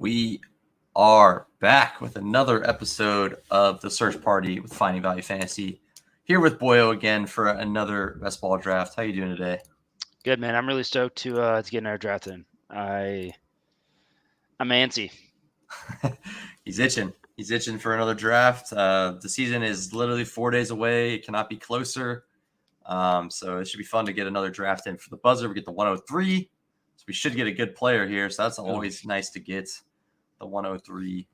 We are back with another episode of the Search Party with Finding Value Fantasy. Here with Boyo again for another best ball draft. How you doing today? Good, man. I'm really stoked to get another draft in. I'm antsy. He's itching. He's itching for another draft. The season is literally 4 days away. It cannot be closer. So it should be fun to get another draft in for the buzzer. We get the 103. So we should get a good player here. So that's always nice to get the 103.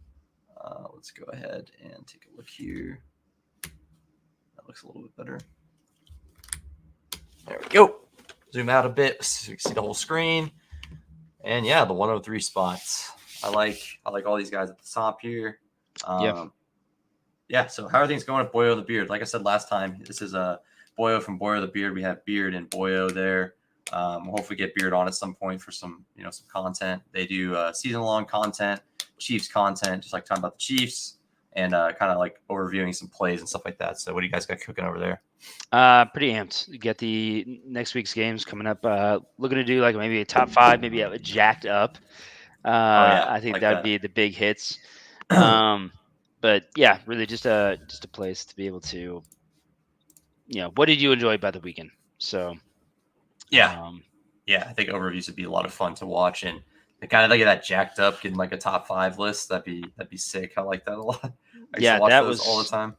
Let's go ahead and take a look here. That looks a little bit better. There we go. Zoom out a bit so you can see the whole screen. And yeah, the 103 spots. I like all these guys at the top here. Yeah. So how are things going with Boyo the Beard? Like I said last time, this is a Boyo from Boyo the Beard. We have Beard and Boyo there. We'll hopefully get Beard on at some point for some content. They do season-long content, Chiefs content, just like talking about the Chiefs and kind of like overviewing some plays and stuff like that. So what do you guys got cooking over there? Pretty amped. You get the next week's games coming up. Looking to do like maybe a top 5, maybe a jacked up. I think that would be the big hits. But yeah, really just a place to be able to, what did you enjoy about the weekend? So yeah, I think overviews would be a lot of fun to watch, and kind of like that jacked up, getting like a top 5 list. That'd be sick. I like that a lot. That was all the time.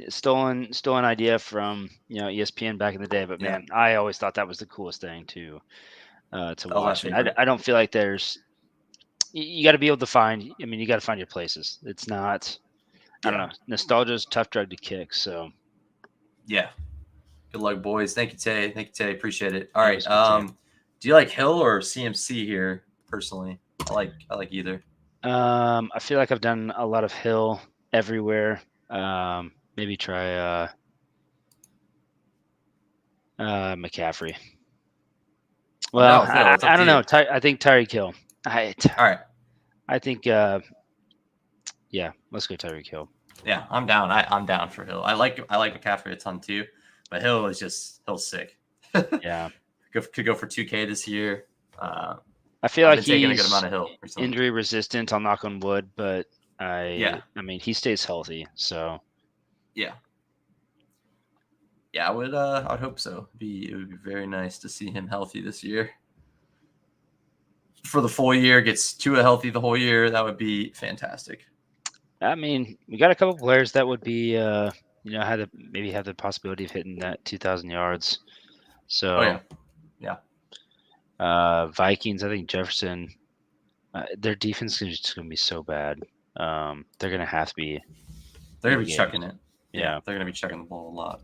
Stolen idea from ESPN back in the day, but man, I always thought that was the coolest thing to watch. I don't feel like you got to be able to find. I mean, you got to find your places. It's not. I don't know. Nostalgia is a tough drug to kick. So yeah. Good luck, boys. Thank you, Tay. Appreciate it. All right. Do you like Hill or CMC here? Personally, I like either. I feel like I've done a lot of Hill everywhere. Maybe try McCaffrey. Well, I don't know. I think Tyreek Hill. All right. I think let's go Tyreek Hill. Yeah, I'm down. I'm down for Hill. I like McCaffrey a ton too, but Hill's sick. Yeah, could go for 2K this year. I feel like he's taking a good amount of Hill injury resistant. I'll knock on wood, but I mean he stays healthy, so yeah, I would hope so. It would be very nice to see him healthy this year. For the full year, gets Tua healthy the whole year. That would be fantastic. I mean, we got a couple players that would be, maybe have the possibility of hitting that 2,000 yards. So, Vikings, I think Jefferson, their defense is just going to be so bad. They're going to have to be. They're going to be chucking it. Yeah, they're going to be chucking the ball a lot.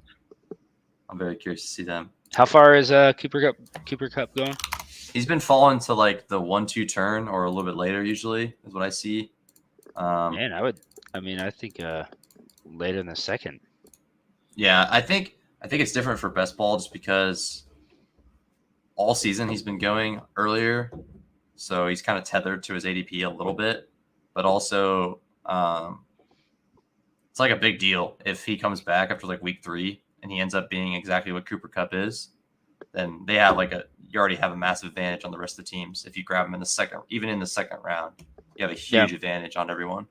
I'm very curious to see them. How far is Cooper Kupp going? He's been falling to like the 1-2 turn or a little bit later. Usually is what I see. Man, I think later in the second. Yeah, I think it's different for best ball just because all season he's been going earlier, so he's kind of tethered to his ADP a little bit, but also it's like a big deal if he comes back after like week 3 and he ends up being exactly what Cooper Kupp is. Then they have you already have a massive advantage on the rest of the teams if you grab him in the second round. You have a huge advantage on everyone.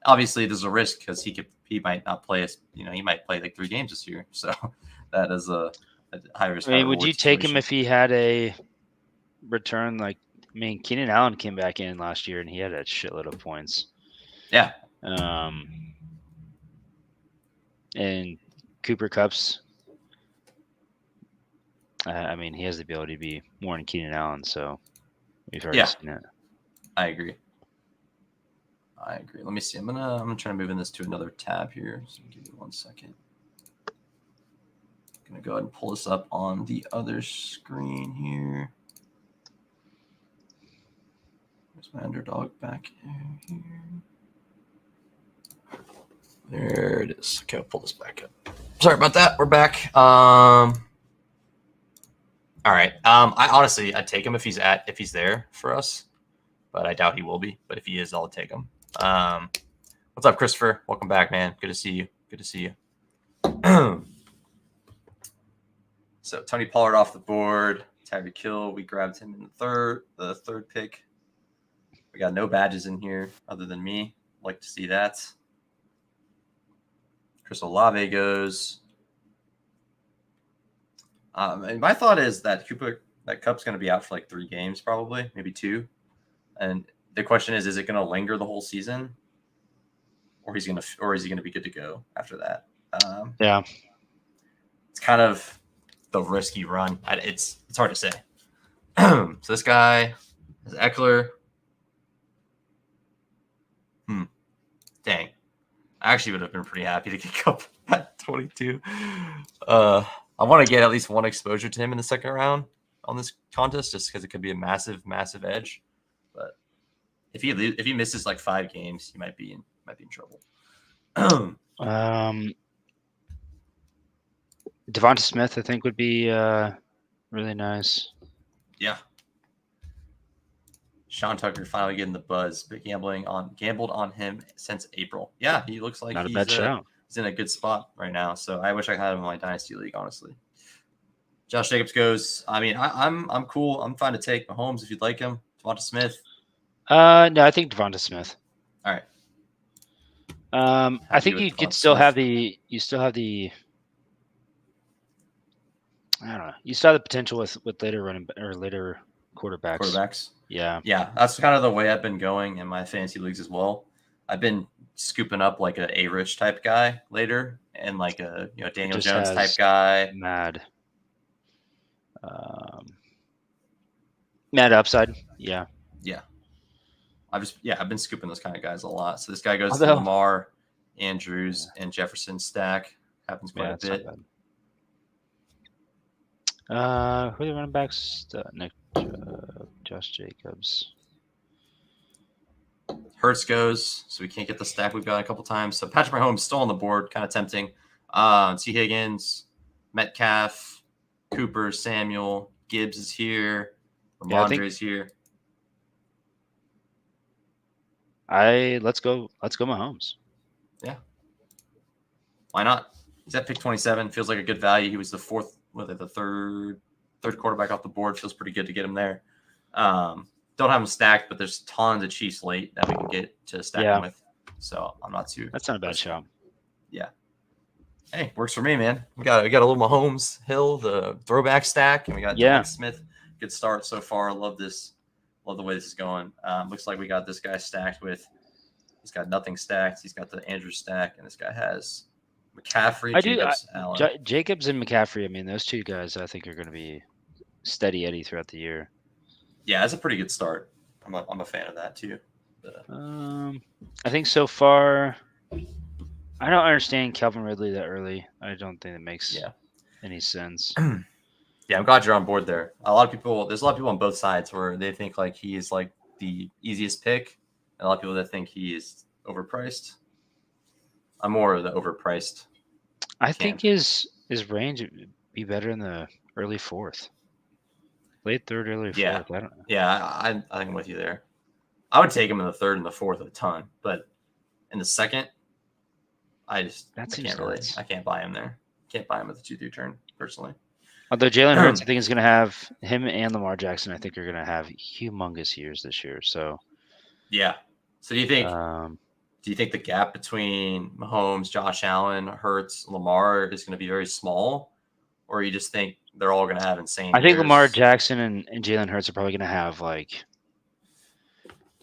Obviously, there's a risk because he might not play he might play like 3 games this year. So that is a high risk. I mean, would you take him if he had a return? Keenan Allen came back in last year and he had a shitload of points. Yeah. And Cooper Kupp's. I mean, he has the ability to be more than Keenan Allen, so we've already seen it. I agree. Let me see. I'm gonna try to move in this to another tab here. So give me 1 second. I'm gonna go ahead and pull this up on the other screen here. Where's my Underdog back here? There it is. Okay, I'll pull this back up. Sorry about that. We're back. All right. I'd take him if he's there for us, but I doubt he will be. But if he is, I'll take him. What's up, Christopher? Welcome back, man. Good to see you. So Tony Pollard off the board. Tyreek Hill, we grabbed him in the third pick. We got no badges in here other than me. Like to see that. Chris Olave goes. And my thought is that Cup's going to be out for like 3 games, probably, maybe 2. And the question is it going to linger the whole season, or is he going to be good to go after that? Yeah, it's kind of the risky run. It's hard to say. So this guy is Eckler. Dang. I actually would have been pretty happy to kick up at 22. I want to get at least one exposure to him in the second round on this contest, just because it could be a massive, massive edge. But if he misses like 5 games, he might be in trouble. Devonta Smith, I think, would be really nice. Yeah. Sean Tucker finally getting the buzz, but gambled on him since April. Yeah, he looks like Not a bad shout. He's in a good spot right now. So I wish I had him in my dynasty league, honestly. Josh Jacobs goes. I mean, I'm cool. I'm fine to take Mahomes if you'd like him. Devonta Smith. No, I think Devonta Smith. All right. I think you could still have the. I don't know. You still have the potential with later quarterbacks. Yeah. That's kind of the way I've been going in my fantasy leagues as well. I've been scooping up like a A-Rich type guy later, and like a Daniel Jones type guy. Mad upside. Yeah. I've been scooping those kind of guys a lot. So this guy goes to Lamar, Andrews, and Jefferson stack. Happens quite a bit. Who are the running backs? Josh Jacobs. Hurts goes, so we can't get the stack we've got a couple times. So Patrick Mahomes still on the board, kind of tempting. T. Higgins, Metcalf, Cooper, Samuel, Gibbs is here. Ramondre is here. Let's go Mahomes. Yeah. Why not? He's at pick 27. Feels like a good value. He was the third quarterback off the board. Feels pretty good to get him there. Don't have him stacked, but there's tons of Chiefs late that we can get to stack him with. So I'm not too. That's not a bad shot. Yeah. Hey, works for me, man. We got a little Mahomes Hill, the throwback stack, and we got Devonta Smith. Good start so far. Love this. Love the way this is going. Looks like we got this guy stacked with. He's got nothing stacked. He's got the Andrews stack, and this guy has McCaffrey, Allen. Jacobs and McCaffrey. I mean, those 2 guys I think are going to be steady Eddie throughout the year. Yeah, that's a pretty good start. I'm a fan of that too. I think so far, I don't understand Calvin Ridley that early. I don't think it makes any sense. Yeah, I'm glad you're on board there. There's a lot of people on both sides where they think like he is like the easiest pick, and a lot of people that think he is overpriced. I'm more of the overpriced. I think his range would be better in the early 4th. Late 3rd, early 4th. I don't know. Yeah, I think I'm with you there. I would take him in the 3rd and the 4th a ton, but in the 2nd, I can't buy him there. Can't buy him at the 2-3 turn personally. Although Jalen Hurts, I think is going to have him and Lamar Jackson. I think are going to have humongous years this year. So yeah. So do you think the gap between Mahomes, Josh Allen, Hurts, Lamar is going to be very small, or you just think they're all going to have insane I think years? Lamar Jackson and Jalen Hurts are probably going to have like,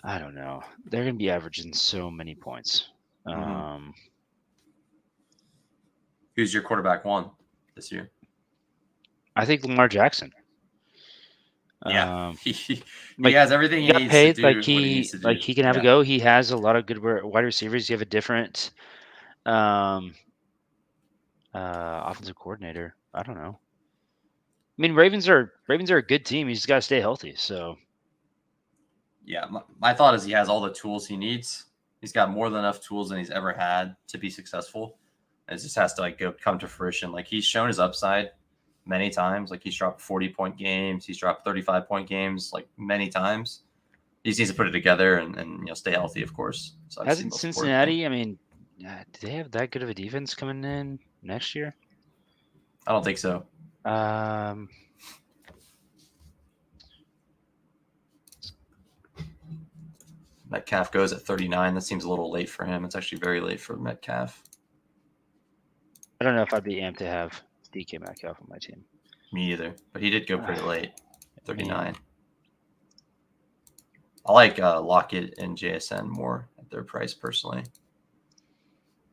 I don't know. They're going to be averaging so many points. Who's your quarterback 1 this year? I think Lamar Jackson. Yeah, he has everything he needs paid, to do. He can have a go. He has a lot of good wide receivers. You have a different offensive coordinator. I don't know. I mean, Ravens are a good team. He's just got to stay healthy. So, yeah, my thought is he has all the tools he needs. He's got more than enough tools than he's ever had to be successful. It just has to come to fruition. Like he's shown his upside many times. Like he's dropped 40-point games. He's dropped 35-point games like many times. He just needs to put it together and stay healthy, of course. So hasn't Cincinnati? I mean, do they have that good of a defense coming in next year? I don't think so. Metcalf goes at 39. That seems a little late for him. It's actually very late for Metcalf. I don't know if I'd be amped to have DK Metcalf on my team. Me either, but he did go pretty late, 39. I like Lockett and JSN more at their price personally.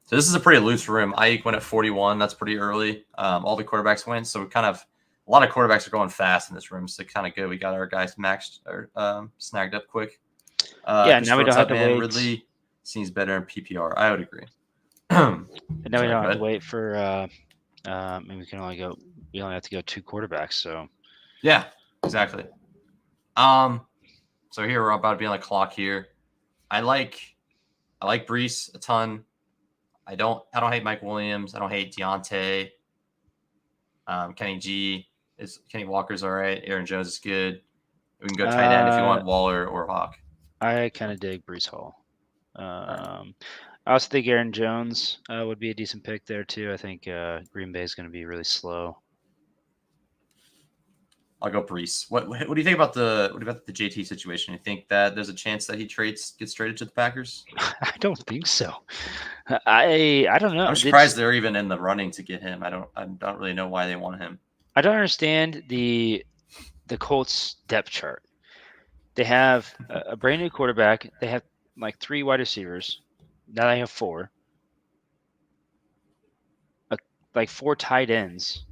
So this is a pretty loose room. Ayuk went at 41. That's pretty early. All the quarterbacks went, so a lot of quarterbacks are going fast in this room. So kind of good. We got our guys maxed or snagged up quick. Now we don't have to wait. Ridley seems better in PPR. I would agree. And now we don't have to wait for. We only have to go 2 quarterbacks. So. Yeah, exactly. So here we're about to be on the clock here. I like Brees a ton. I don't hate Mike Williams. I don't hate Deontay. Kenny Walker's all right. Aaron Jones is good. We can go tight end if you want Waller or Hawk. I kind of dig Brees Hall. I also think Aaron Jones would be a decent pick there too. I think Green Bay is going to be really slow. I'll go Brees. What do you think about the JT situation? You think that there's a chance that he gets traded to the Packers? I don't think so. I don't know. I'm surprised they're even in the running to get him. I don't really know why they want him. I don't understand the Colts depth chart. They have a brand new quarterback. They have like 3 wide receivers. Now they have 4. Like 4 tight ends.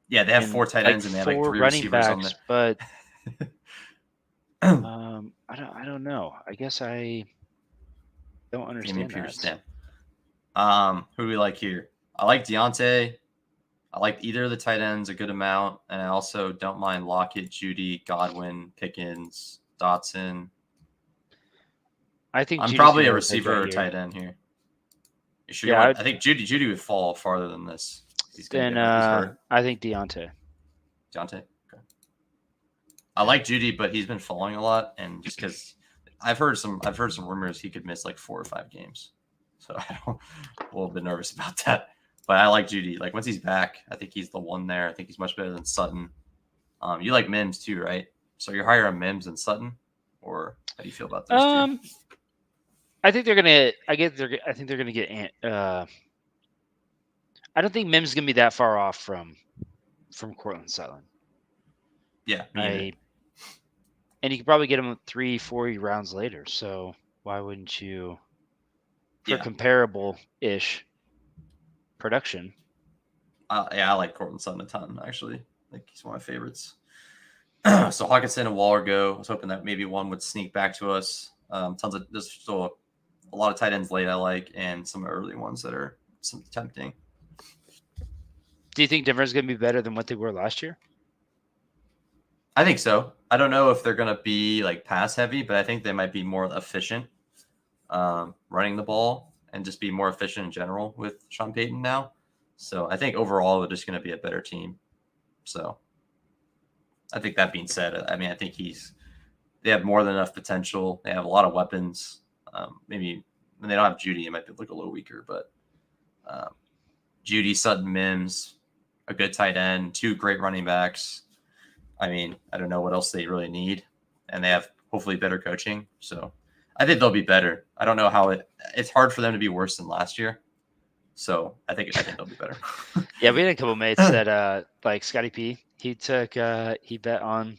Yeah, they have 4 tight ends and they have like 3 running receivers backs, on but I don't know. I guess I don't understand that. Who do we like here? I like Deontay. I like either of the tight ends a good amount, and I also don't mind Lockett, Judy, Godwin, Pickens, Dotson. I think I'm probably a receiver or tight end here. You sure? I think Judy would fall farther than this. Then I think Deontay. Okay. I like Judy, but he's been falling a lot, and just because I've heard some rumors he could miss like 4 or 5 games, so I'm a little bit nervous about that. But I like Judy. Like once he's back, I think he's the one there. I think he's much better than Sutton. You like Mims too, right? So you're higher on Mims than Sutton, or how do you feel about those two? I think they're gonna. I think they're gonna get. I don't think Mims is gonna be that far off from Cortland Sutton. Yeah, and you could probably get him 3-4 rounds later. So why wouldn't you? For comparable-ish production. I like Cortland Sutton a ton. Actually, I think he's one of my favorites. So Hawkinson and Waller go. I was hoping that maybe one would sneak back to us. There's still a lot of tight ends late I like, and some early ones that are some tempting. Do you think Denver's going to be better than what they were last year? I think so. I don't know if they're going to be like pass heavy, but I think they might be more efficient running the ball and just be more efficient in general with Sean Payton now. So I think overall they're just going to be a better team. So I think that being said, I mean, I think they have more than enough potential. They have a lot of weapons. Maybe when they don't have Judy, it might look a little weaker, but Judy, Sutton, Mims, a good tight end, 2 great running backs. I mean, I don't know what else they really need, and they have hopefully better coaching. So I think they'll be better. I don't know how it's hard for them to be worse than last year. So I think they'll be better. Yeah, we had a couple mates that like Scotty P. He bet on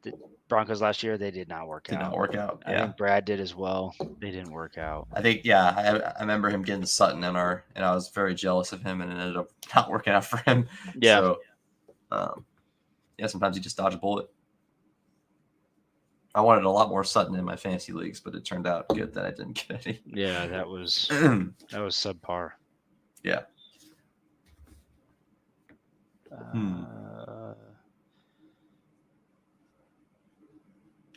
the Broncos last year. They did not work out. Did not work out. I think Brad did as well. They didn't work out. I think I remember him getting Sutton and I was very jealous of him, and it ended up not working out for him. Yeah. So sometimes you just dodge a bullet. I wanted a lot more Sutton in my fantasy leagues, but it turned out good that I didn't get any. Yeah, that was subpar. Yeah.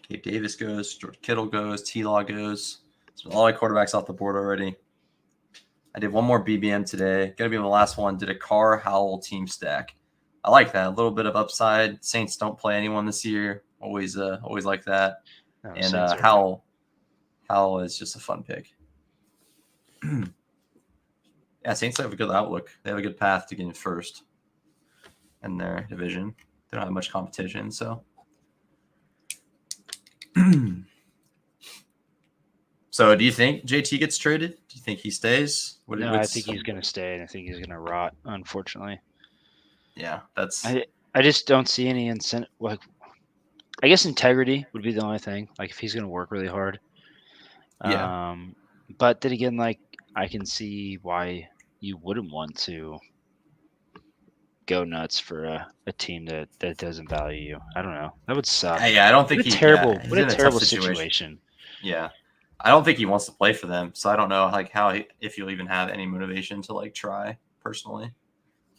Gabe Davis goes, George Kittle goes, T-Law goes. So all my quarterbacks off the board already. I did one more BBM today. Gonna be my last one. Did a Carr Howell team stack. I like that. A little bit of upside. Saints don't play anyone this year. Always like that. No, and Howell is just a fun pick. Yeah, Saints have a good outlook. They have a good path to getting first in their division. They don't have much competition, so. So do you think JT gets traded? Do you think he stays? No, I think he's going to stay, and I think he's going to rot, unfortunately. Yeah, that's. I just don't see any incentive. Like, I guess integrity would be the only thing. Like, if he's going to work really hard. Yeah. But then again, like, I can see why you wouldn't want to go nuts for a team that doesn't value you. I don't know. That would suck. Yeah, I don't think he's what a terrible situation. Yeah. I don't think he wants to play for them, so I don't know like if you'll even have any motivation to like try personally.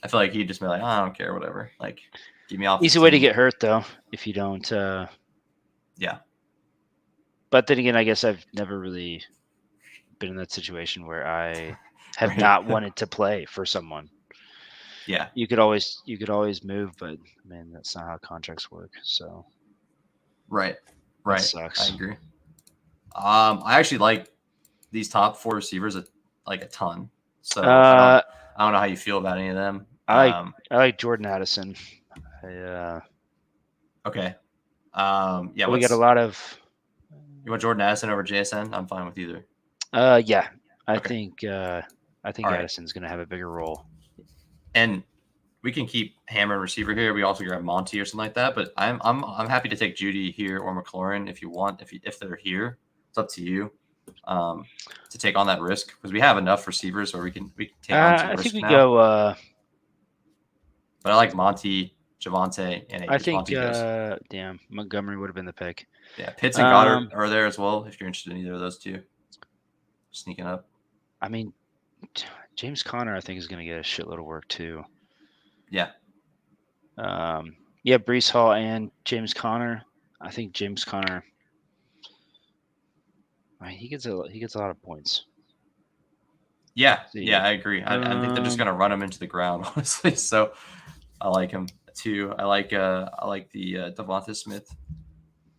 I feel like he'd just be like, I don't care, whatever. Like, keep me off. Easy way to get hurt though if you don't. Yeah. But then again, I guess I've never really been in that situation where I have not wanted to play for someone. Yeah. You could always move, but man, that's not how contracts work. So. Right. That sucks. I agree. I actually like these top 4 receivers a ton. So I don't know how you feel about any of them. I like Jordan Addison. Okay. Yeah. We got a lot of. You want Jordan Addison over JSN? I'm fine with either. Yeah. I think Addison's going to have a bigger role. And we can keep hammering receiver here. We also grab Monty or something like that. But I'm happy to take Judy here or McLaurin if you want. If they're here, it's up to you to take on that risk because we have enough receivers where we can take on some risk. I think we go. But I like Monty, Javonte, and I think Montgomery would have been the pick. Yeah, Pitts and Goddard are there as well if you're interested in either of those two. Sneaking up. I mean, James Conner, I think, is going to get a shitload of work too. Yeah. Breece Hall and James Conner. I think James Conner. I mean, he gets a lot of points. Yeah, I agree. I think they're just going to run him into the ground, honestly. So I like him too. I like the Devonta Smith.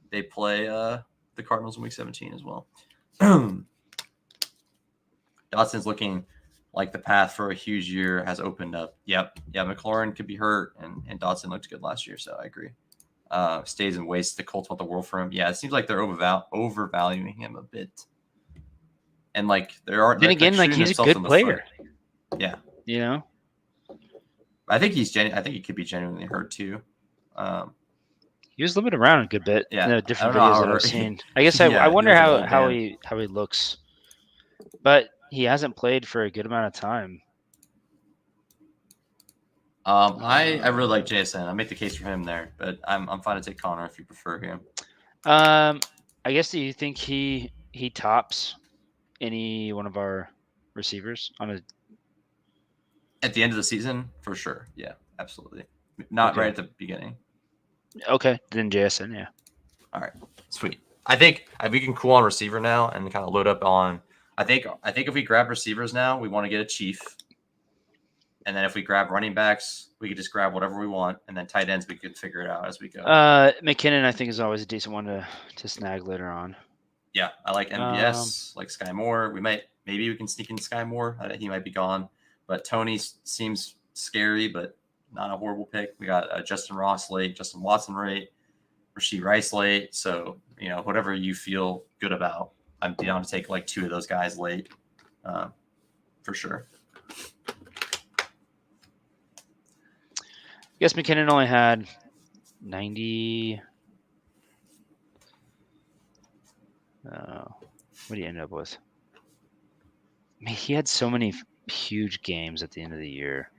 They play the Cardinals in Week 17 as well. Dotson's looking like the path for a huge year has opened up. Yep. Yeah, McLaurin could be hurt, and Dotson looked good last year, so I agree. Stays and wastes the Colts want the world for him. Yeah, it seems like they're overvaluing him a bit. And like there are. Then again, like he's a good player. Yeah. You know. I think I think he could be genuinely hurt too. He was limited around a good bit. Yeah. In the different videos that I've seen. I guess I wonder how he looks, but he hasn't played for a good amount of time. I really like JSN. I make the case for him there, but I'm fine to take Connor if you prefer him. I guess do you think he tops any one of our receivers at the end of the season? For sure. Yeah, absolutely. Not right at the beginning. Okay, then JSN, yeah. All right, sweet. I think we can cool on receiver now and kind of load up on. I think if we grab receivers now, we want to get a chief. And then if we grab running backs, we could just grab whatever we want. And then tight ends, we could figure it out as we go. McKinnon, I think, is always a decent one to snag later on. Yeah, I like MVS, like Sky Moore. Maybe we can sneak in Sky Moore. He might be gone. But Tony seems scary, but not a horrible pick. We got Justin Ross late, Justin Watson late, Rashee Rice late. So, whatever you feel good about, I'm down to take like 2 of those guys late for sure. I guess McKinnon only had 90. What did he end up with? I mean, he had so many huge games at the end of the year.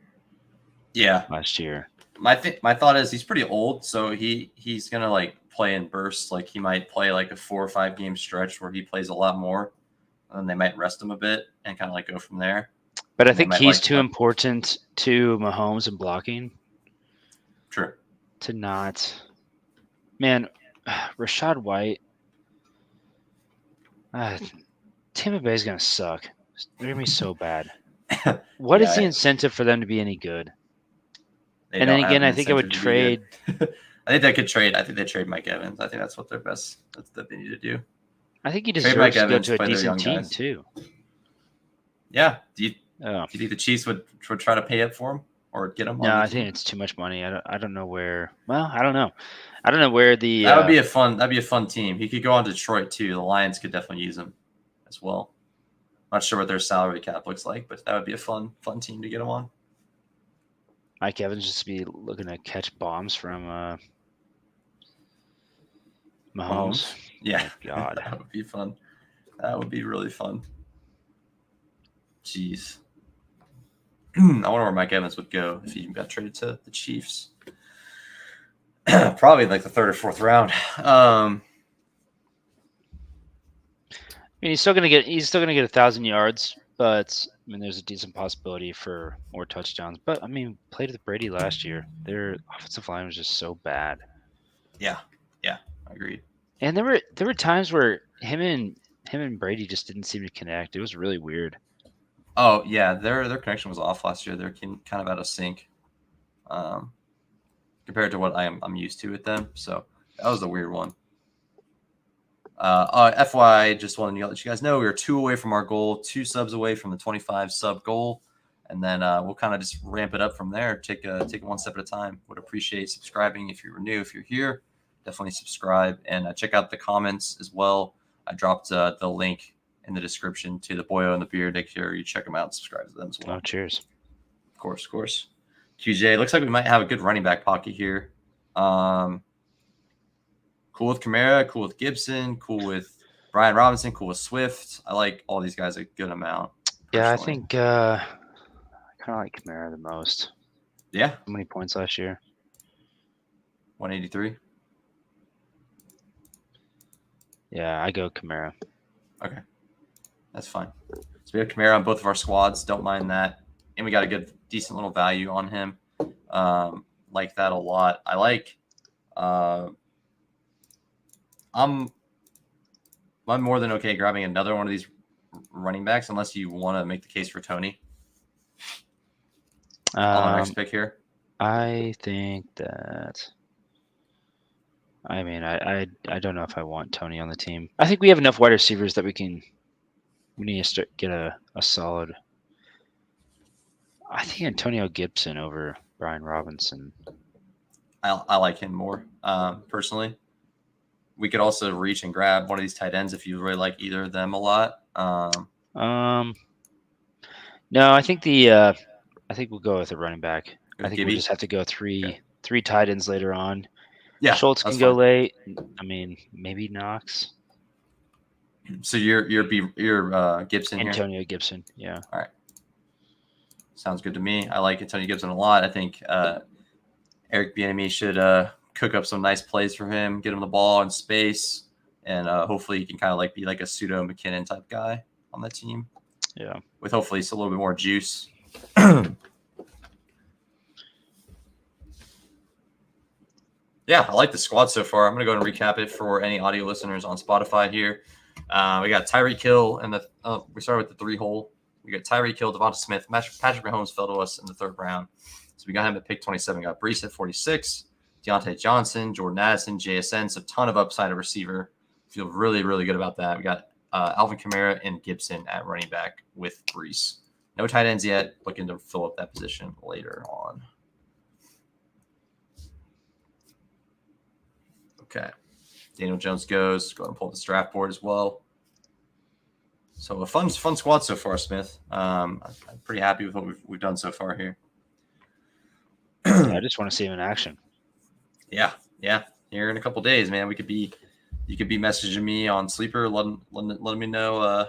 Yeah, last year. My thought is he's pretty old, so he's gonna like play in bursts. Like he might play like a 4 or 5 game stretch where he plays a lot more, and then they might rest him a bit and kind of like go from there. But I think he's too important to Mahomes and blocking. True. To not, man, Rashad White. Tampa Bay is gonna suck. They're gonna be so bad. What is the incentive for them to be any good? And then again, I think I would trade. I think they could trade. I think they trade Mike Evans. I think that's what that's what they need to do. I think he deserves to go to a decent team too. Yeah. Do you think the Chiefs would try to pay up for him or get him? No, I think it's too much money. I don't know where. Well, I don't know. I don't know where the. That would be a fun. That'd be a fun team. He could go on Detroit too. The Lions could definitely use him. as well. Not sure what their salary cap looks like, but that would be a fun team to get them on. Mike Evans just be looking to catch bombs from Mahomes. Yeah, oh, God, that would be fun. That would be really fun. Jeez. I wonder where Mike Evans would go if he got traded to the Chiefs. Probably like the 3rd or 4th round. I mean, he's still gonna get 1,000 yards, but I mean, there's a decent possibility for more touchdowns. But I mean, played with Brady last year. Their offensive line was just so bad. Yeah, I agreed. And there were times where him and Brady just didn't seem to connect. It was really weird. Oh yeah, their connection was off last year. They're kind of out of sync, compared to what I'm used to with them. So that was a weird one. FY, just wanted to let you guys know we were 2 away from our goal, 2 subs away from the 25 sub goal, and then we'll kind of just ramp it up from there. Take it one step at a time. Would appreciate subscribing if you're new. If you're here, definitely subscribe and check out the comments as well. I dropped the link in the description to the Boyo and the Beard. Make sure you check them out and subscribe to them as well. Oh, cheers. Of course. QJ, looks like we might have a good running back pocket here. Cool with Kamara, cool with Gibson, cool with Brian Robinson, cool with Swift. I like all these guys a good amount. Personally. Yeah, I think I kind of like Kamara the most. Yeah. How many points last year? 183. Yeah, I go Kamara. Okay. That's fine. So we have Kamara on both of our squads. Don't mind that. And we got a decent little value on him. Like that a lot. I like I'm more than okay grabbing another one of these running backs, unless you want to make the case for Tony on our next pick here. I think that. I mean, I don't know if I want Tony on the team. I think we have enough wide receivers that we need to get a solid. I think Antonio Gibson over Brian Robinson. I like him more personally. We could also reach and grab one of these tight ends if you really like either of them a lot. No, I think I think we'll go with a running back. I think we'll just have to go three tight ends later on. Yeah, Schultz can go late. I mean, maybe Knox. So you're Gibson here? Antonio Gibson, yeah. All right. Sounds good to me. I like Antonio Gibson a lot. I think Eric BBMIV should cook up some nice plays for him, get him the ball in space, and hopefully he can kind of like be like a pseudo McKinnon type guy on the team. Yeah. With hopefully a little bit more juice. Yeah, I like the squad so far. I'm going to go and recap it for any audio listeners on Spotify here. We got Tyreek Hill, and we started with the 3-hole. We got Tyreek Hill, Devonta Smith. Patrick Mahomes fell to us in the 3rd round. So we got him at pick 27. Got Breece at 46, Deontay Johnson, Jordan Addison, JSN. So a ton of upside at receiver. Feel really, really good about that. We got Alvin Kamara and Gibson at running back with Breece. No tight ends yet. Looking to fill up that position later on. Okay. Daniel Jones goes. Go ahead and pull up the draft board as well. So a fun squad so far, Smith. I'm pretty happy with what we've done so far here. I just want to see him in action. Yeah. Here in a couple days, man. You could be messaging me on Sleeper, letting me know.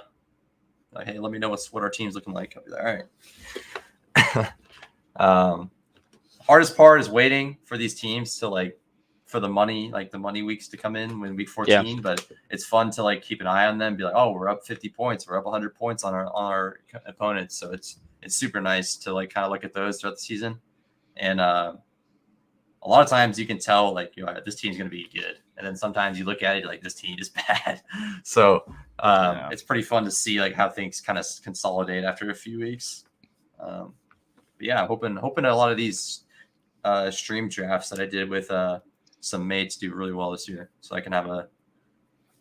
Like, hey, let me know what our team's looking like. I'll be like, all right. Hardest part is waiting for these teams to for the money weeks to come in when week 14. Yeah. But it's fun to keep an eye on them. Be like, oh, we're up 50 points. We're up 100 points on our opponents. So it's super nice to kind of look at those throughout the season. And a lot of times you can tell this team's going to be good. And then sometimes you look at it like this team is bad. So it's pretty fun to see how things kind of consolidate after a few weeks. But yeah, I'm hoping a lot of these stream drafts that I did with some mates do really well this year. So I can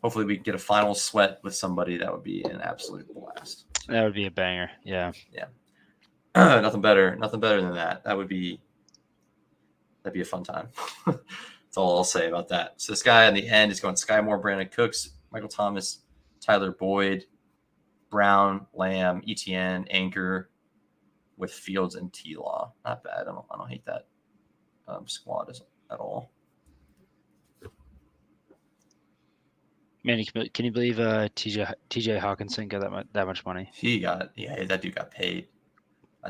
hopefully we can get a final sweat with somebody. That would be an absolute blast. That would be a banger. Yeah. Yeah. Nothing better than that. That'd be a fun time. That's all I'll say about that. So this guy in the end is going Sky Moore, Brandon Cooks, Michael Thomas, Tyler Boyd, Brown, Lamb, ETN, Anchor, with Fields and T-Law. Not bad. I don't hate that squad at all. Man, can you believe TJ Hawkinson got that much money? That dude got paid.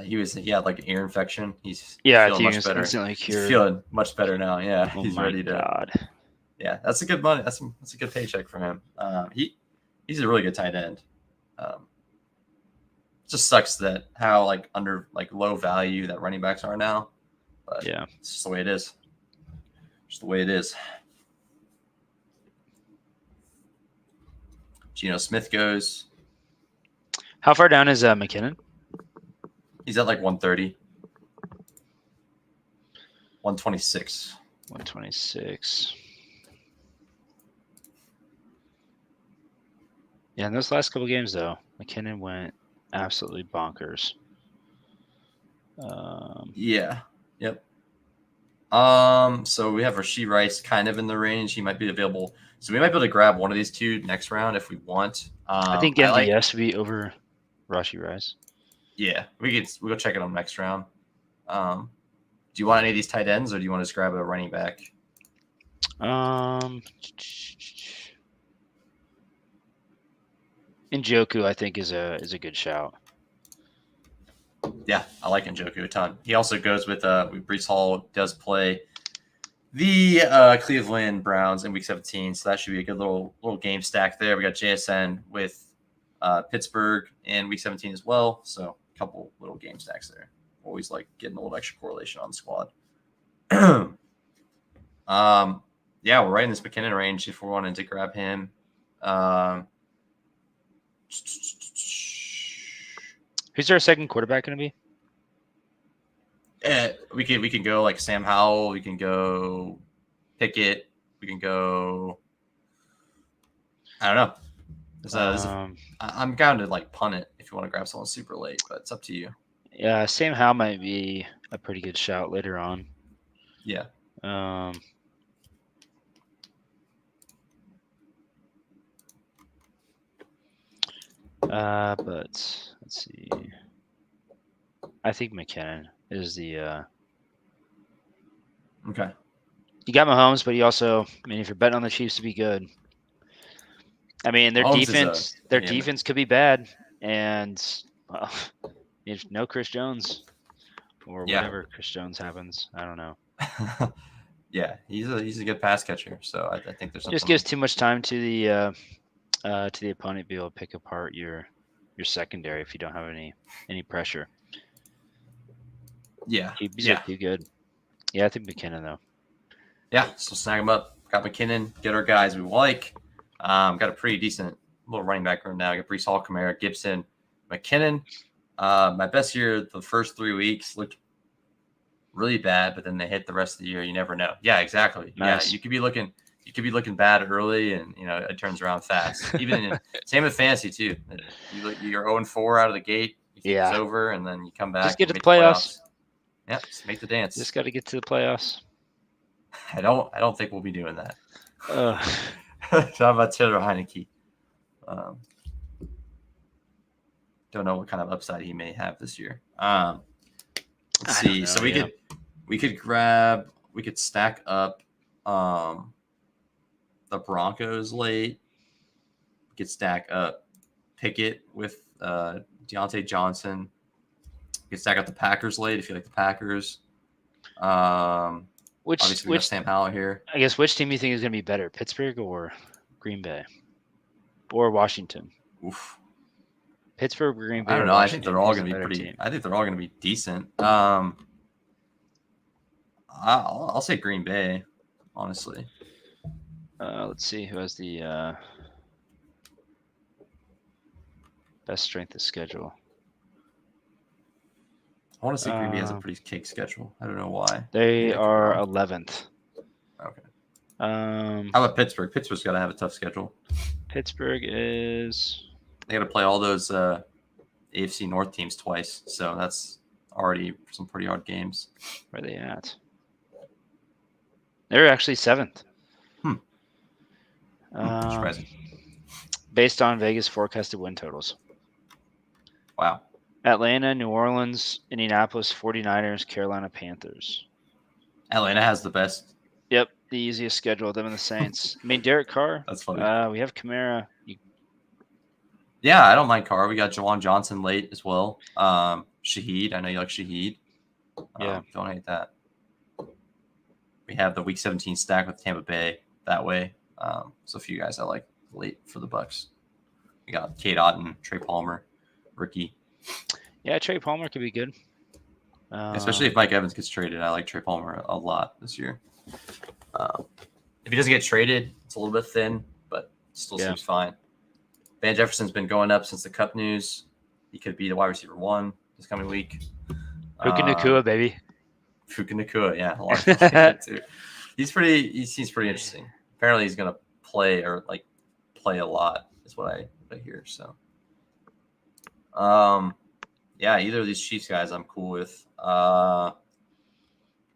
He had like an ear infection. He's feeling much better. He's feeling much better now. Yeah, he's ready to. God. Yeah, that's a good money. That's a good paycheck for him. He's a really good tight end. It just sucks that how like under like low value that running backs are now. But yeah, it's just the way it is. Just the way it is. Geno Smith goes. How far down is McKinnon? He's at like 130. 126. 126. Yeah, in those last couple games, though, McKinnon went absolutely bonkers. Yeah. Yep. So we have Rashee Rice kind of in the range. He might be available. So we might be able to grab one of these two next round if we want. I think MVS would be over Rashee Rice. Yeah, we'll go check it on next round. Do you want any of these tight ends, or do you want to just grab a running back? Njoku, I think, is a good shout. Yeah, I like Njoku a ton. He also goes with Breece Hall does play the Cleveland Browns in Week 17, so that should be a good little game stack there. We got JSN with Pittsburgh in Week 17 as well, so a couple little game stacks there. Always like getting a little extra correlation on the squad. Yeah, we're right in this McKinnon range if we're wanting to grab him. Who's our second quarterback going to be? We can go like Sam Howell. We can go Pickett. We can go. I don't know. I'm down to like punt it if you want to grab someone super late, but it's up to you. Yeah, Sam Howell might be a pretty good shout later on. Yeah. But let's see. I think McKinnon is the. Okay. You got Mahomes, but you also, I mean, if you're betting on the Chiefs to be good, I mean, their Mahomes defense could be bad, and well, if no Chris Jones or whatever Chris Jones happens, I don't know. Yeah, he's a good pass catcher, so I think there's something. Just gives too much time to the opponent to be able to pick apart your secondary if you don't have any pressure. Yeah, he's too good. Yeah, I think McKinnon though. Yeah, so snag him up. Got McKinnon. Get our guys we like. Got a pretty decent little running back room now. Got Breece Hall, Kamara, Gibson, McKinnon. My best year, the first 3 weeks looked really bad, but then they hit the rest of the year. You never know. Yeah, exactly. Nice. Yeah, you could be looking bad early, and it turns around fast. Even same with fantasy too. You're 0-4 out of the gate. You think it's over, and then you come back. Just get to the playoffs. Yeah, just make the dance. Just got to get to the playoffs. I don't think we'll be doing that. How about Taylor Heineke? Don't know what kind of upside he may have this year. Let's see. So we could stack up the Broncos late. We could stack up Pickett with Deontay Johnson. We could stack up the Packers late if you like the Packers. Obviously we got Sam Howell here. I guess which team do you think is going to be better, Pittsburgh or Green Bay or Washington? Oof. Pittsburgh, Green Bay. I don't know. I think they're all going to be pretty. Team. I think they're all going to be decent. I'll say Green Bay, honestly. Let's see who has the best strength of schedule. I want to say Green Bay has a pretty cake schedule. I don't know why. They are 11th. Okay. How about Pittsburgh? Pittsburgh's got to have a tough schedule. Pittsburgh is. They got to play all those AFC North teams twice, so that's already some pretty hard games. Where are they at? They're actually 7th. Surprising. Based on Vegas forecasted win totals. Wow. Atlanta, New Orleans, Indianapolis, 49ers, Carolina Panthers. Atlanta has the best. Yep, the easiest schedule. Them and the Saints. I mean, Derek Carr. That's funny. We have Kamara. Yeah, I don't mind Carr. We got Jawan Johnson late as well. Shaheed. I know you like Shaheed. Yeah. Don't hate that. We have the Week 17 stack with Tampa Bay that way. So a few guys I like late for the Bucks. We got Cade Otton, Trey Palmer, Ricky. Yeah, Trey Palmer could be good. Especially if Mike Evans gets traded. I like Trey Palmer a lot this year. If he doesn't get traded, it's a little bit thin, but still seems fine. Van Jefferson's been going up since the Cup news. He could be the wide receiver 1 this coming week. Puka Nacua, baby. Puka Nacua, yeah. A lot of people think that too. He seems pretty interesting. Apparently he's gonna play a lot, is what I hear. So yeah, either of these Chiefs guys I'm cool with.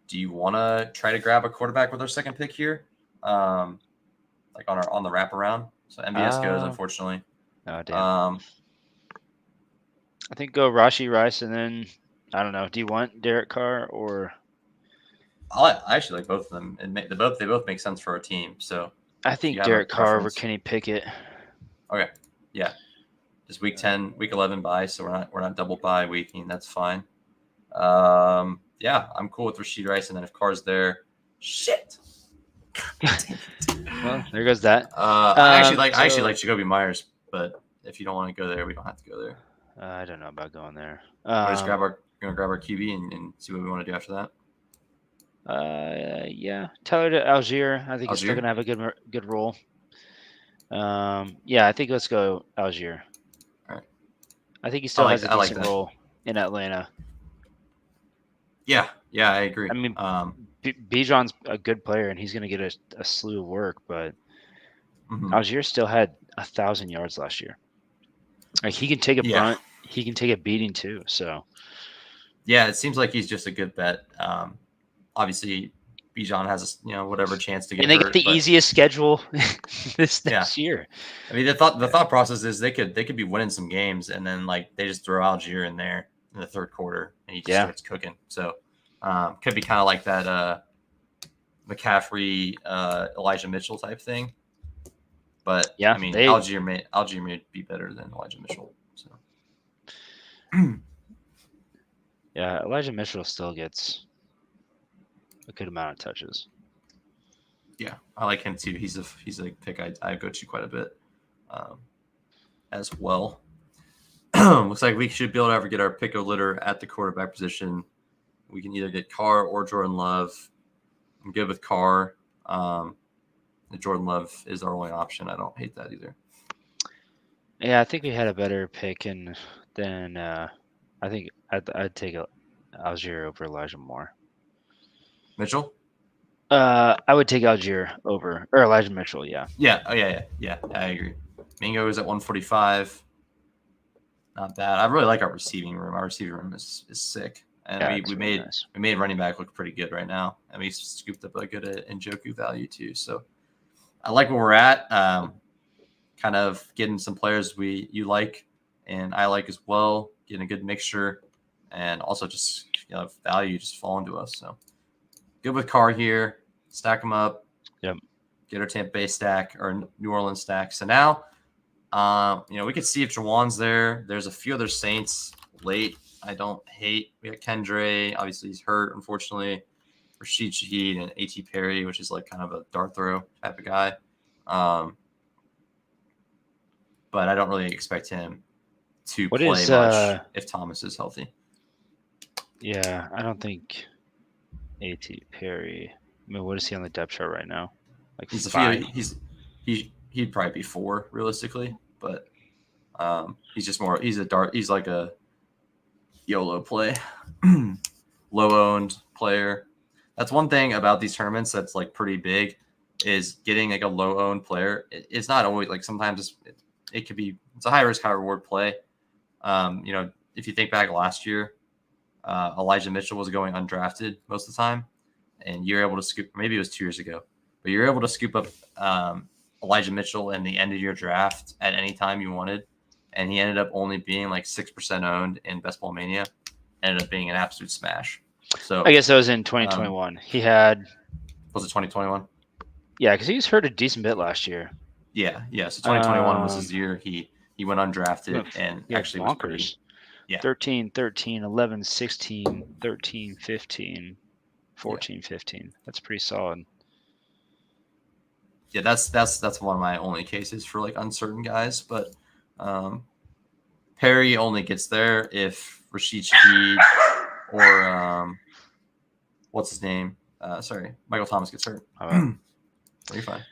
Do you wanna try to grab a quarterback with our second pick here? Like on the wraparound? So MBS goes, unfortunately. Oh damn. I think go Rashee Rice, and then I don't know. Do you want Derek Carr or? I actually like both of them, and they both make sense for our team. So I think Derek Carr over Kenny Pickett. Okay, yeah, just week 10, week 11 bye, so we're not double bye weeking. That's fine. Yeah, I'm cool with Rashee Rice, and then if Carr's there, shit. Well, there goes that. I actually like Jacoby Myers, but if you don't want to go there, we don't have to go there. I don't know about going there. We'll just grab our QB and see what we want to do after that. Yeah, Tyler to Algier. I think he's still gonna have a good role. Yeah, I think let's go Algier. All right. I think he still has a decent role in Atlanta. Yeah, I agree. I mean, Bijan's a good player, and he's gonna get a slew of work, but Algier still had 1,000 yards last year. Like he can take a brunt, he can take a beating too. So yeah, it seems like he's just a good bet. Obviously, Bijan has whatever chance to get. And they get the easiest schedule this year. I mean, the thought process is they could be winning some games, and then like they just throw Algier in there in the third quarter, and he just starts cooking. So could be kind of like that McCaffrey, Elijah Mitchell type thing. But yeah, I mean, Algier may be better than Elijah Mitchell. So yeah, Elijah Mitchell still gets a good amount of touches. Yeah, I like him too. He's a pick I go to quite a bit as well. Looks like we should be able to ever get our pick of litter at the quarterback position. We can either get Carr or Jordan Love. I'm good with Carr. Jordan Love is our only option. I don't hate that either. Yeah, I think we had a better pick, than I think I'd take Algier over Elijah Moore. Mitchell? I would take Algier over or Elijah Mitchell. Yeah. Yeah. Oh yeah. I agree. Mingo is at 145. Not bad. I really like our receiving room. Our receiving room is sick, and we made running back look pretty good right now, and we scooped up a good Njoku value too. So I like where we're at. Kind of getting some players you like, and I like as well. Getting a good mixture, and also just value just falling to us. So. Good with Carr here. Stack them up. Yep. Get our Tampa Bay stack or New Orleans stack. So now, we could see if Jawan's there. There's a few other Saints late. I don't hate. We got Kendre. Obviously, he's hurt, unfortunately. Rashid Shaheed and A.T. Perry, which is like kind of a dart throw type of guy. But I don't really expect him to play much if Thomas is healthy. Yeah, I don't think. A.T. Perry. I mean, what is he on the depth chart right now? Like he's 5. He'd probably be 4 realistically, but he's just more. He's a dart. He's like a YOLO play, low owned player. That's one thing about these tournaments that's like pretty big is getting like a low owned player. It's not always like sometimes it could be. It's a high risk, high reward play. If you think back last year. Elijah Mitchell was going undrafted most of the time, and you're able to scoop. Maybe it was 2 years ago, but you're able to scoop up Elijah Mitchell in the end of your draft at any time you wanted, and he ended up only being like 6% owned in Best Ball Mania. Ended up being an absolute smash. So I guess that was in 2021. He had. Was it 2021? Yeah, because he was hurt a decent bit last year. Yeah. So 2021 was his year. He went undrafted and actually was pretty. Yeah. 13, 13, 11, 16, 13, 15, 14, 15. That's pretty solid. Yeah, that's one of my only cases for like uncertain guys. But Perry only gets there if Rashid Shaheed or what's his name? Sorry, Michael Thomas gets hurt. You're fine.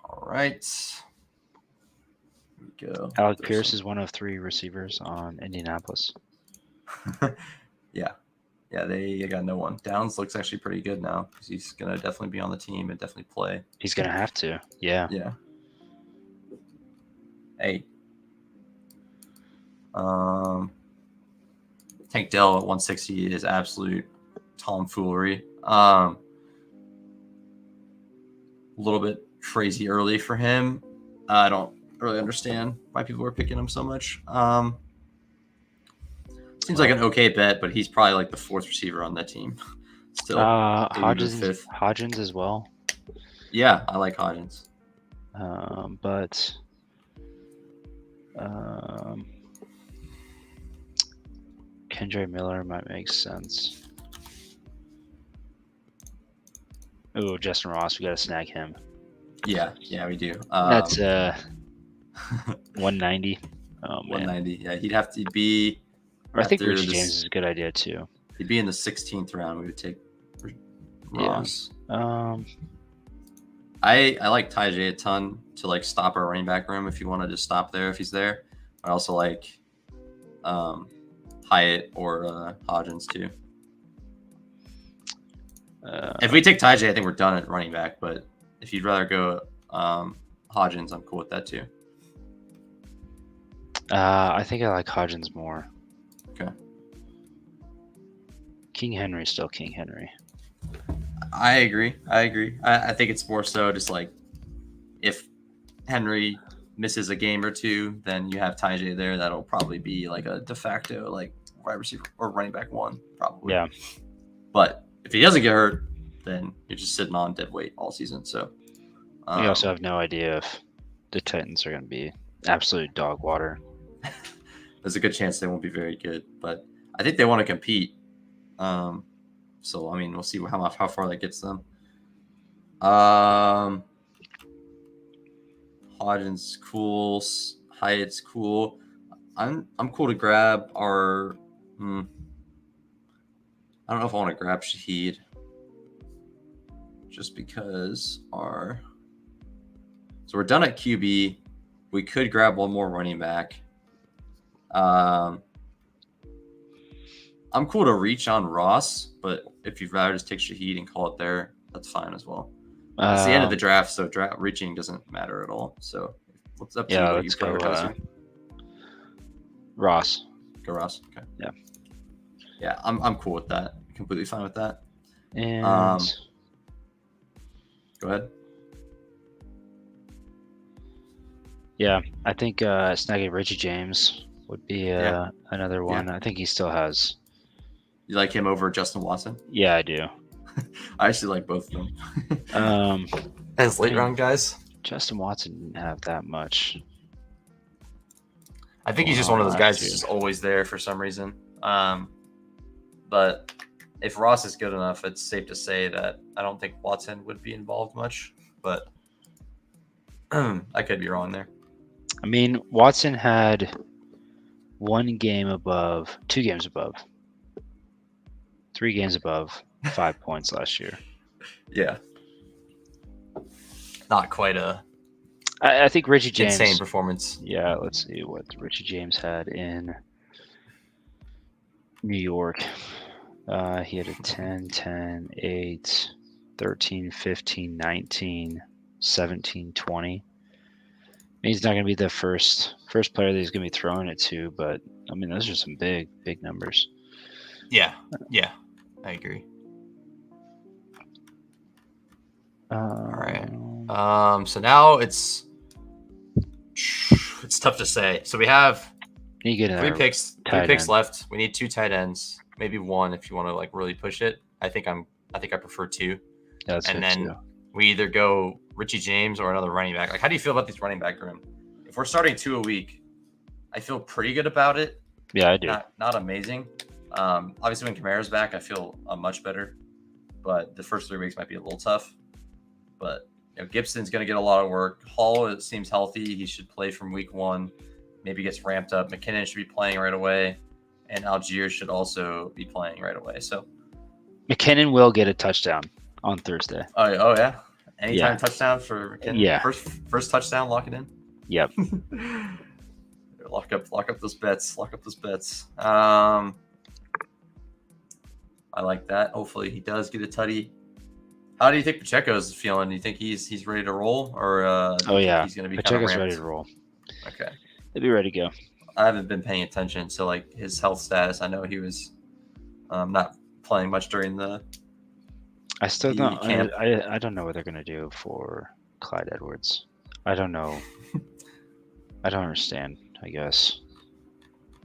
All right. Here we go. Alec Pierce is one of 3 receivers on Indianapolis. Yeah, they got no one. Downs looks actually pretty good now because he's gonna definitely be on the team and definitely play. He's gonna have to. Yeah. Hey. Tank Dell at 160 is absolute tomfoolery. A little bit crazy early for him. I don't really understand why people are picking him so much. Seems like an okay bet, but he's probably like the 4th receiver on that team. Still, Hodgins as well. Yeah, I like Hodgins. But Kendre Miller might make sense. Oh, Justin Ross, we got to snag him. Yeah, we do. That's 190. Oh, man. 190. Yeah, he'd have to be. Or I think Richie James is a good idea too. He'd be in the 16th round. We would take Ross. Yeah. I like Tyjae a ton to like stop our running back room if you wanted to stop there if he's there. I also like Hyatt or Hodgins too. If we take Tyjae, I think we're done at running back. But if you'd rather go Hodgins, I'm cool with that too. I think I like Hodgins more. Okay. King Henry's still King Henry. I agree. I think it's more so just like if Henry misses a game or two, then you have Tyjae there. That'll probably be like a de facto like wide receiver or running back 1, probably. Yeah. But if he doesn't get hurt, then you're just sitting on dead weight all season. So we also have no idea if the Titans are going to be absolute dog water. There's a good chance they won't be very good, but I think they want to compete. So I mean, we'll see how far that gets them. Hodgins cool, Hyatt's cool. I'm cool to grab our. I don't know if I want to grab Shaheed, just because our. So we're done at QB. We could grab one more running back. I'm cool to reach on Ross, but if you'd rather just take Shaheed and call it there, that's fine as well. It's the end of the draft, so reaching doesn't matter at all. So what's up to you? Let's go Ross. Go Ross. Okay. Yeah. Yeah, I'm cool with that. Completely fine with that. And go ahead. Yeah, I think snagging Richie James would be another one. Yeah. I think he still has. You like him over Justin Watson? Yeah, I do. I actually like both of them. As late round guys. Justin Watson didn't have that much. I think he's just one of those guys who's just always there for some reason. But if Ross is good enough, it's safe to say that I don't think Watson would be involved much. But I could be wrong there. I mean, Watson had 2 games above, 3 games above 5 points last year. Yeah. Not quite a I think Richie James. Insane performance. Yeah, let's see what Richie James had in New York. He had a 10, 10, 8, 13, 15, 19, 17, 20. He's not going to be the first player that he's going to be throwing it to, but I mean, those are some big numbers. Yeah, I agree. All right. So now it's tough to say. So we have three picks left. We need 2 tight ends, maybe 1 if you want to like really push it. I think I prefer 2. Yeah, and then we either go Richie James or another running back. Like, how do you feel about these running back room? If we're starting 2 a week, I feel pretty good about it. Yeah, I do. Not amazing. Obviously, when Kamara's back, I feel much better. But the first 3 weeks might be a little tough. But Gibson's going to get a lot of work. Hall, it seems healthy. He should play from week 1. Maybe gets ramped up. McKinnon should be playing right away. And Algier should also be playing right away. So McKinnon will get a touchdown on Thursday. Oh yeah. Anytime touchdown for McKinnon. Yeah. First touchdown, lock it in. Yep. Lock up those bets. I like that. Hopefully he does get a tutty. How do you think Pacheco's feeling? Do you think he's ready to roll, or he's going to be Pacheco's ready to roll? Okay, he'll be ready to go. I haven't been paying attention to like his health status. I know he was not playing much during the. I still don't. I don't know what they're going to do for Clyde Edwards. I don't know. I don't understand. I guess,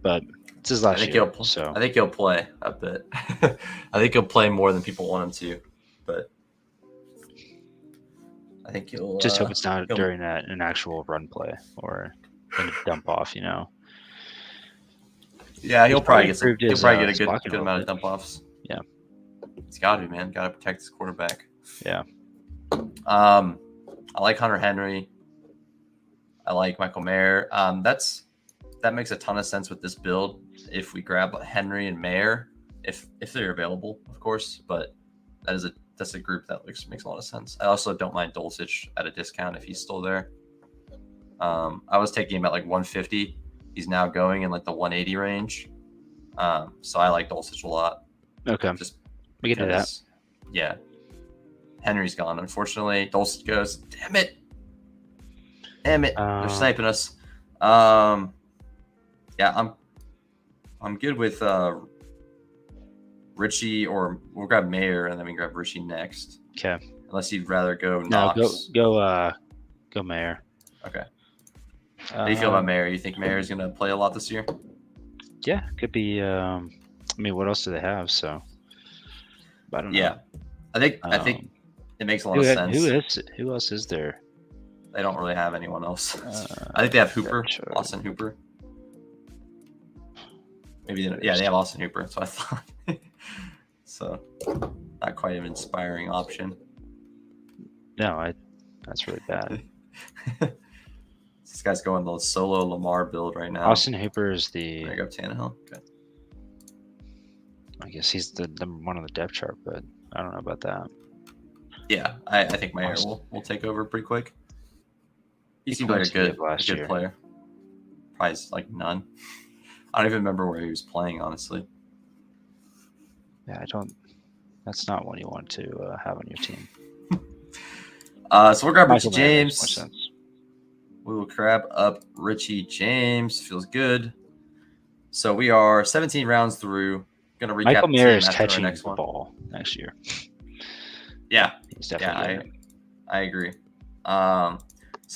but it's his last year. So I think he'll play a bit. I think he'll play more than people want him to, but I think he'll just hope it's not during an actual run play or a dump off. Yeah, he'll probably get a good amount of dump offs. Yeah, he's got to, man. Got to protect his quarterback. Yeah. I like Hunter Henry. I like Michael Mayer. That makes a ton of sense with this build. If we grab Henry and Mayer, if they're available, of course. But that's a group that makes a lot of sense. I also don't mind Dulcich at a discount if he's still there. I was taking him at like 150. He's now going in like the 180 range. So I like Dulcich a lot. Okay. We can do that. Yeah. Henry's gone, unfortunately. Dulcich goes. Damn it. They're sniping us. Yeah, I'm good with Richie, or we'll grab Mayer and then we grab Richie next. Okay. Unless you'd rather go Knox. No, go Mayer. Okay. How do you feel about Mayer? You think Mayer's gonna play a lot this year? Yeah, could be. I mean, what else do they have? So, I don't know. Yeah, I think it makes a lot of sense. Who else is there? They don't really have anyone else. I think they have Hooper, Austin Hooper. Maybe they have Austin Hooper. That's what I thought. So, not quite an inspiring option. No, that's really bad. This guy's going the solo Lamar build right now. Austin Hooper is the. There you go, Tannehill. Okay. I guess he's the number 1 on the depth chart, but I don't know about that. Yeah, I think Mayer will take over pretty quick. He seemed like a good player. Probably like none. I don't even remember where he was playing, honestly. Yeah, that's not one you want to have on your team. So we'll grab Richie James. We will grab up Richie James. Feels good. So we are 17 rounds through. Going to recap Michael Mayer is catching the ball next year. Yeah. He's definitely I agree. So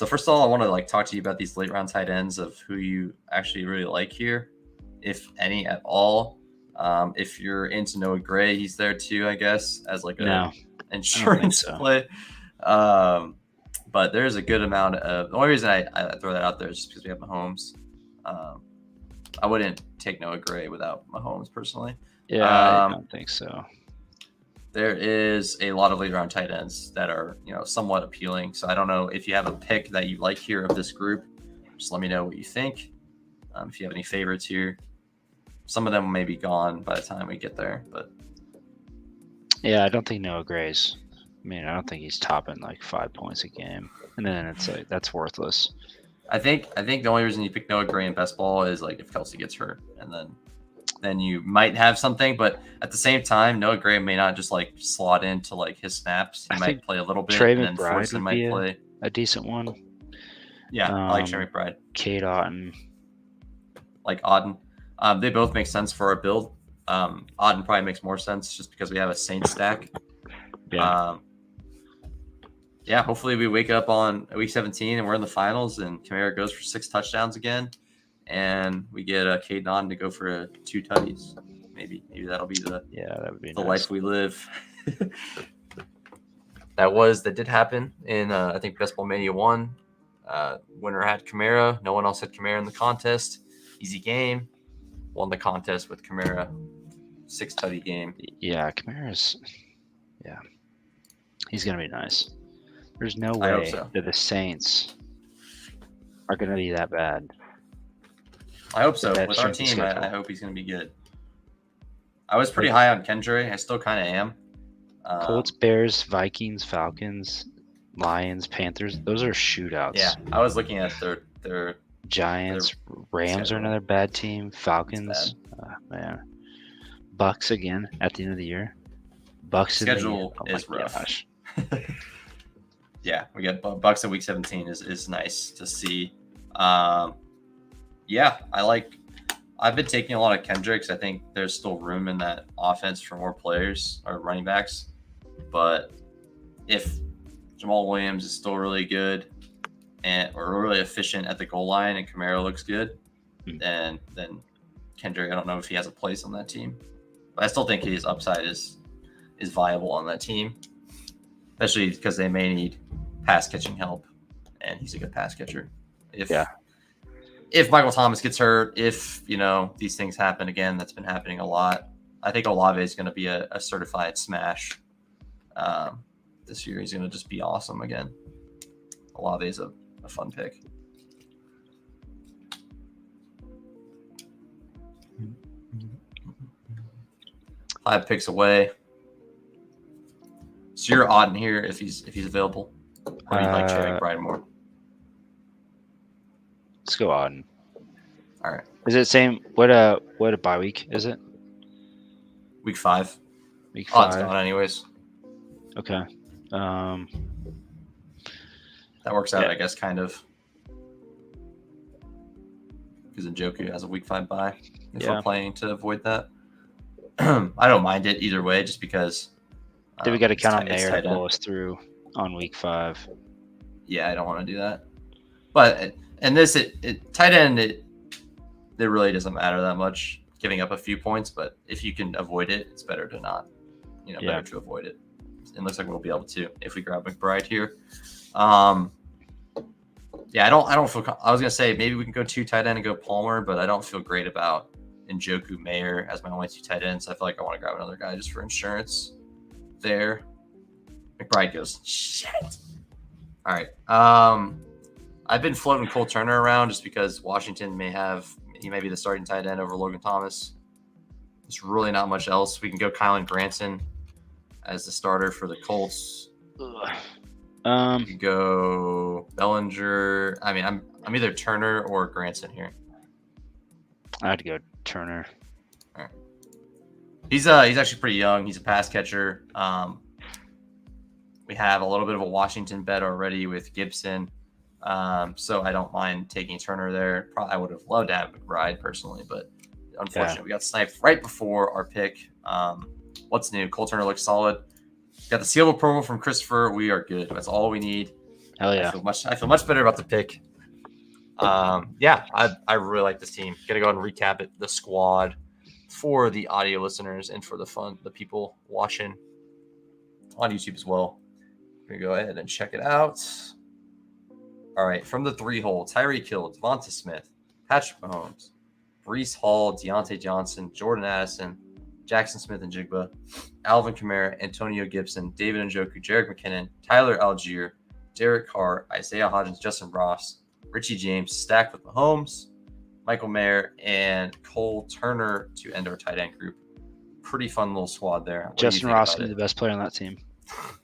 first of all, I want to talk to you about these late round tight ends of who you actually really like here, if any at all. If you're into Noah Gray, he's there too, I guess, as an insurance play. But there's a good amount of. The only reason I throw that out there is just because we have Mahomes. I wouldn't take Noah Gray without Mahomes personally. Yeah, I don't think so. There is a lot of late round tight ends that are, somewhat appealing. So I don't know if you have a pick that you like here of this group. Just let me know what you think. If you have any favorites here, some of them may be gone by the time we get there. But yeah, I don't think Noah Gray's. I mean, I don't think he's topping 5 points a game, and then it's that's worthless. I think the only reason you pick Noah Gray in best ball is if Kelsey gets hurt, and then you might have something. But at the same time, Noah Gray may not just slot into his snaps. He might play a little bit, Trey and then McBride Fortson might play a decent one. Yeah, I like Trey McBride. Cade Otton. Like Otton. They both make sense for our build. Otton probably makes more sense just because we have a Saints stack. Yeah. Yeah, hopefully we wake up on week 17 and we're in the finals, and Kamara goes for 6 touchdowns again, and we get Cade Nod to go for 2 tutties. Maybe that'll be that would be the nice. life we live. That did happen in I think Best Ball Mania 1. Winner had Kamara. No one else had Kamara in the contest. Easy game. Won the contest with Kamara. 6 tutty game. Yeah, Kamara's. Yeah, he's gonna be nice. There's no way that the Saints are gonna be that bad. I hope so. With our team, I hope he's gonna be good. I was pretty high on Kendra. I still kind of am. Colts, Bears, Vikings, Falcons, Lions, Panthers. Those are shootouts. Yeah, I was looking at their Giants, Rams are another bad team. Falcons, man. Bucks again at the end of the year. Bucks schedule is rough. Yeah, we got Bucks at week 17 is nice to see. Yeah, I've been taking a lot of Kendricks. I think there's still room in that offense for more players or running backs. But if Jamal Williams is still really good or really efficient at the goal line and Kamara looks good, then Kendrick, I don't know if he has a place on that team. But I still think his upside is viable on that team, especially because they may need pass catching help, and he's a good pass catcher. If Michael Thomas gets hurt, if these things happen again, that's been happening a lot. I think Olave is going to be a certified smash this year. He's going to just be awesome again. Olave is a fun pick. 5 picks away. So you're Auden here if he's available. Or do you like Trey McBride more? Let's go Auden. All right. Is it the same? What a bye week is it? Week 5. Week 5. Auden's gone anyways. Okay. That works out, I guess, kind of. Because Njoku has a week 5 bye. If we're planning to avoid that. I don't mind it either way, just because. Then we got to count on Mayer to pull us through on week 5. Yeah, I don't want to do that. But and this tight end it really doesn't matter that much, giving up a few points. But if you can avoid it, it's better to not. Better to avoid it. It looks like we'll be able to if we grab McBride here. Yeah, I don't feel. I was gonna say maybe we can go 2 tight end and go Palmer, but I don't feel great about Njoku Mayer as my only 2 tight ends. I feel like I want to grab another guy just for insurance. There, McBride goes shit. All right. I've been floating Cole Turner around just because Washington may be the starting tight end over Logan Thomas. There's really not much else. We can go Kylan Granson as the starter for the Colts. You can go Bellinger. I mean, I'm either Turner or Granson here. I'd go Turner. All right. He's actually pretty young. He's a pass catcher. We have a little bit of a Washington bet already with Gibson. So I don't mind taking Turner there. I would have loved to have McBride personally, but unfortunately we got sniped right before our pick. What's new? Cole Turner looks solid. Got the seal of approval from Christopher. We are good. That's all we need. Hell yeah. I feel much better about the pick. I really like this team. Gonna go ahead and recap it. The squad for the audio listeners and for the people watching on YouTube as well. Gonna go ahead and check it out. All right, from the 3 hole, Tyreek Hill, Devonta Smith, Patrick Mahomes, Breece Hall, Deontay Johnson, Jordan Addison, Jackson Smith and Jigba, Alvin Kamara, Antonio Gibson, David Njoku, Jerick McKinnon, Tyler Algier, Derek Carr, Isaiah Hodgins, Justin Ross, Richie James, stacked with Mahomes, Michael Mayer, and Cole Turner to end our tight end group. Pretty fun little squad there. Justin Ross is the best player on that team.